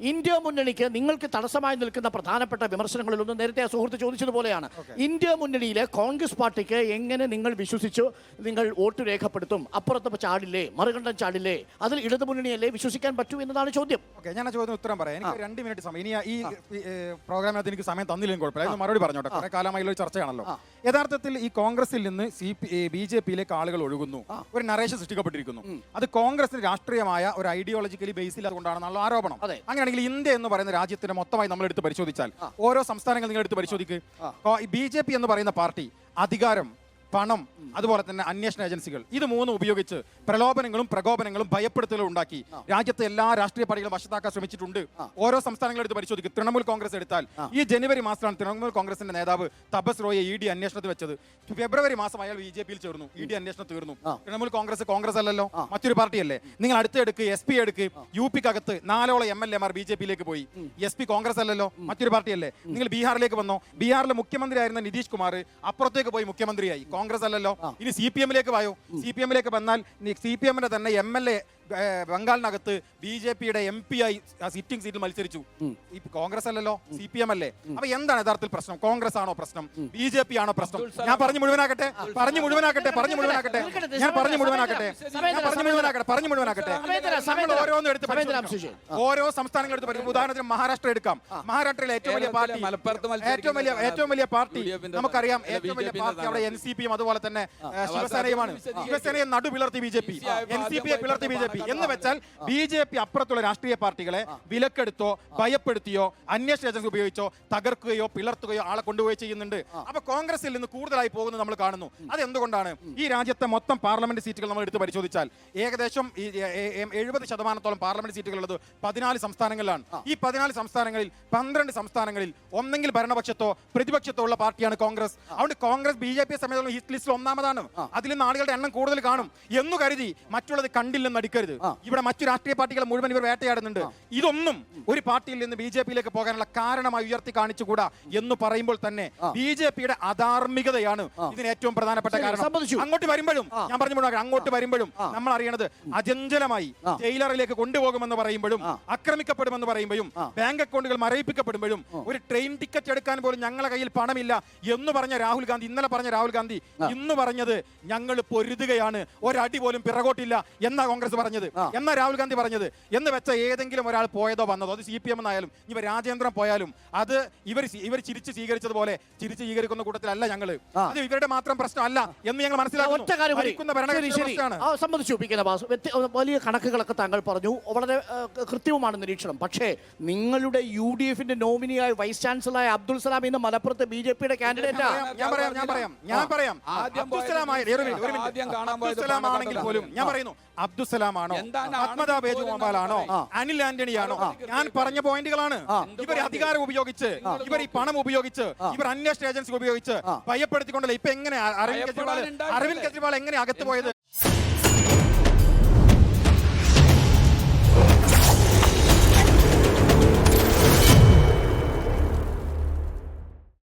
India മുന്നണിക്ക് നിങ്ങൾക്ക് തടസ്സമായി നിൽക്കുന്ന പ്രധാനപ്പെട്ട വിമർശനങ്ങളിലൊന്നും നേരത്തെ ആ സുഹൃത്ത് ചോദിച്ചതുപോലെയാണ്. ഇന്ത്യ മുന്നണിയിലെ കോൺഗ്രസ് പാർട്ടിക്ക് എങ്ങനെ നിങ്ങൾ വിശ്വസിച്ചു നിങ്ങൾ വോട്ട് രേഖപ്പെടുത്തും? അപ്പുറത്ത് ചാടില്ലേ, മറുകണ്ഠം ചാടില്ലേ? അതിൽ ഇടതു മുന്നണിയല്ലേ വിശ്വസിക്കാൻ പറ്റൂ എന്നതാണ് ചോദ്യം. ഞാൻ ആ ചോദ്യം ഉത്തരം പറയാം. എനിക്ക് 2 മിനിറ്റ് സമയം. ഇനി ഈ പ്രോഗ്രാമിനകത്ത് എനിക്ക് സമയം തന്നില്ലെങ്കിൽ കുഴപ്പമില്ല, മറുപടി പറഞ്ഞോട്ടെ. കുറെ കാലമായുള്ള ചർച്ചയാണല്ലോ. യഥാർത്ഥത്തിൽ ഈ കോൺഗ്രസിൽ നിന്ന് BJP-യിലേക്ക് ആളുകൾ ഒഴുകുന്നു, ഒരു നറേഷൻ സൃഷ്ടിക്കപ്പെട്ടിരിക്കുന്നു. അത് കോൺഗ്രസിന് രാഷ്ട്രീയമായ ഒരു ഐഡിയോളജിക്കലി ബേസിൽ അതുകൊണ്ടാണെന്നുള്ള ആരോപണം. അങ്ങനെയാണെങ്കിൽ ഇന്ത്യ എന്ന് പറയുന്ന രാജ്യത്തിന് മൊത്തമായി നമ്മൾ എടുത്ത് പരിശോധിച്ചാൽ, ഓരോ സംസ്ഥാനങ്ങൾ നിങ്ങൾ എടുത്ത് പരിശോധിക്കുക, BJP എന്ന് പറയുന്ന പാർട്ടി അധികാരം, പണം, അതുപോലെ തന്നെ അന്വേഷണ ഏജൻസികൾ, ഇത് മൂന്നും ഉപയോഗിച്ച് പ്രലോഭനങ്ങളും പ്രകോപനങ്ങളും ഭയപ്പെടുത്തലും ഉണ്ടാക്കി രാജ്യത്തെ എല്ലാ രാഷ്ട്രീയ പാർട്ടികളും വശത്താക്കാൻ ശ്രമിച്ചിട്ടുണ്ട്. ഓരോ സംസ്ഥാനങ്ങളും എടുത്ത് പരിശോധിക്കും. തൃണമൂൽ കോൺഗ്രസ് എടുത്താൽ ഈ ജനുവരി മാസത്തിലാണ് തൃണമൂൽ കോൺഗ്രസിന്റെ നേതാവ് തപസ് റോയെ ED അന്വേഷണത്തിൽ വെച്ചത്. ഫെബ്രുവരി മാസം അയാൾ BJP-യിൽ ചേർന്നു. ED അന്വേഷണം തീർന്നു. തൃണമൂൽ കോൺഗ്രസ് അല്ലല്ലോ, മറ്റൊരു പാർട്ടിയല്ലേ. നിങ്ങൾ അടുത്തെടുക്ക്, SP എടുക്ക്. UP-ക്കകത്ത് 4ഓളം MLA-മാർ BJP-യിലേക്ക് പോയി. SP കോൺഗ്രസ് അല്ലല്ലോ, മറ്റൊരു പാർട്ടിയല്ലേ. നിങ്ങൾ ബീഹാറിലേക്ക് വന്നോ, ബീഹാറിലെ മുഖ്യമന്ത്രിയായിരുന്ന നിതീഷ് കുമാർ അപ്പുറത്തേക്ക് പോയി മുഖ്യമന്ത്രിയായി. കോൺഗ്രസ് അല്ലല്ലോ. ഇനി CPM-ലേക്ക് വായോ. CPM-ലേക്ക് വന്നാൽ CPM-ന്റെ തന്നെ MLA ബംഗാളിനകത്ത് BJP-യുടെ MP ആയി സിറ്റിംഗ് സീറ്റിൽ മത്സരിച്ചു. കോൺഗ്രസ് അല്ലല്ലോ, CPM അല്ലേ. അപ്പൊ എന്താണ് യഥാർത്ഥത്തിൽ പ്രശ്നം? കോൺഗ്രസ് ആണോ പ്രശ്നം, BJP ആണോ പ്രശ്നം? ഞാൻ പറഞ്ഞു മുഴുവനാക്കട്ടെ. ഓരോന്നും എടുത്ത് ഓരോ സംസ്ഥാനങ്ങൾ എടുത്ത് പറയും. ഉദാഹരണത്തിന് മഹാരാഷ്ട്ര എടുക്കാം. മഹാരാഷ്ട്രയിലെ ഏറ്റവും വലിയ പാർട്ടി നമുക്കറിയാം. ഏറ്റവും വലിയ പാർട്ടി അവിടെ NCP-യും അതുപോലെ തന്നെ ശിവസേനയുമാണ്. ശിവസേനയെ നടുപിളർത്തി BJP, NCP-യെ പിളർത്തി BJP. എന്ന് വെച്ചാൽ BJP അപ്പുറത്തുള്ള രാഷ്ട്രീയ പാർട്ടികളെ വിലക്കെടുത്തോ ഭയപ്പെടുത്തിയോ അന്വേഷണ ഏജൻസി ഉപയോഗിച്ചോ തകർക്കുകയോ പിളർത്തുകയോ ആളെ കൊണ്ടുപോയി ചെയ്യുന്നുണ്ട്. അപ്പൊ കോൺഗ്രസിൽ നിന്ന് കൂടുതലായി പോകുന്നത് നമ്മൾ കാണുന്നു. അതെന്തുകൊണ്ടാണ്? ഈ രാജ്യത്തെ മൊത്തം പാർലമെന്റ് സീറ്റുകൾ നമ്മൾ എടുത്ത് പരിശോധിച്ചാൽ ഏകദേശം 70% പാർലമെന്റ് സീറ്റുകൾ ഉള്ളത് 14 സംസ്ഥാനങ്ങളിലാണ്. ഈ 14 സംസ്ഥാനങ്ങളിൽ 12 സംസ്ഥാനങ്ങളിൽ ഒന്നെങ്കിൽ ഭരണപക്ഷത്തോ പ്രതിപക്ഷത്തോ ഉള്ള പാർട്ടിയാണ് കോൺഗ്രസ്. അതുകൊണ്ട് കോൺഗ്രസ് BJP സമയത്തുള്ള ഹിറ്റ് ലിസ്റ്റിൽ ഒന്നാമതാണ്. അതിൽ നിന്ന് ആളുകളുടെ എണ്ണം കൂടുതൽ കാണും എന്ന് കരുതി മറ്റുള്ളത് കണ്ടില്ലെന്ന് അടിക്കരുത്. ഇവിടെ മറ്റു രാഷ്ട്രീയ പാർട്ടികളെ മുഴുവൻ ഇവർ വേട്ടയാടുന്നുണ്ട്. ഇതൊന്നും ഒരു പാർട്ടിയിൽ നിന്ന് BJP-യിലേക്ക് പോകാനുള്ള കാരണമായി ഉയർത്തി കാണിച്ചുകൂടാ എന്ന് പറയുമ്പോൾ തന്നെ BJP-യുടെ അധാർമികതയാണ് ഇതിന് ഏറ്റവും പ്രധാനപ്പെട്ട കാരണം. അങ്ങോട്ട് വരുമ്പോഴും ഞാൻ പറഞ്ഞു നമ്മൾ അറിയണത് അചഞ്ചലമായി ജയിലറിലേക്ക് കൊണ്ടുപോകുമെന്ന് പറയുമ്പോഴും ആക്രമിക്കപ്പെടുമെന്ന് പറയുമ്പോഴും ബാങ്ക് അക്കൗണ്ടുകൾ മരവിപ്പിക്കപ്പെടുമ്പോഴും ഒരു ട്രെയിൻ ടിക്കറ്റ് എടുക്കാൻ പോലും ഞങ്ങളുടെ കയ്യിൽ പണമില്ല എന്ന് പറഞ്ഞ രാഹുൽ ഗാന്ധി, ഇന്നലെ പറഞ്ഞ രാഹുൽ ഗാന്ധി ഇന്ന് പറഞ്ഞത് ഞങ്ങൾ പൊരുതുകയാണ്, ഒരടി പോലും പിറകോട്ടില്ല എന്നാ കോൺഗ്രസ് പറഞ്ഞത്, എന്നാ രാഹുൽ ഗാന്ധി പറഞ്ഞത്. എന്ന് വെച്ച ഏതെങ്കിലും ഒരാൾ പോയതോ വന്നതോ, അത് CPM എന്നായാലും ഇവർ രാജേന്ദ്രൻ പോയാലും അത് ഇവർ ചിരിച്ച് സ്വീകരിച്ചതുപോലെ ചിരിച്ച് സ്വീകരിക്കുന്ന കൂട്ടത്തിലല്ല ഞങ്ങൾ. അത് ഇവരുടെ മാത്രം പ്രശ്നമല്ല എന്ന് ഞങ്ങൾ മനസ്സിലാക്കുന്നു. സമ്മതിച്ചു. വലിയ കണക്കുകളൊക്കെ താങ്കൾ പറഞ്ഞു, വളരെ കൃത്യവുമാണ് നിരീക്ഷണം. പക്ഷേ നിങ്ങളുടെ UDF-ന്റെ നോമിനിയായ വൈസ് ചാൻസലറായ അബ്ദുൾ സലാം ഇന്ന് മലപ്പുറത്ത് BJP-യുടെ കാൻഡിഡേറ്റാ. ഞാൻ പറയാം അബ്ദുസലാമാണെങ്കിൽ പോലും ഞാൻ പറയുന്നു, അബ്ദുസലാമാണോ, അഹമ്മദ വേജുഗോപാലാണോ, അനിൽ ആന്റണിയാണോ, ഞാൻ പറഞ്ഞ പോയിന്റുകളാണ്. ഇവർ അധികാരം ഉപയോഗിച്ച്, ഇവർ ഈ പണം ഉപയോഗിച്ച്, ഇവർ അന്വേഷണ ഏജൻസി ഉപയോഗിച്ച് ഭയപ്പെടുത്തിക്കൊണ്ടല്ലേ. ഇപ്പൊ എങ്ങനെ അരവിന്ദ് കെജ്രിവാൾ എങ്ങനെ അകത്ത് പോയത്?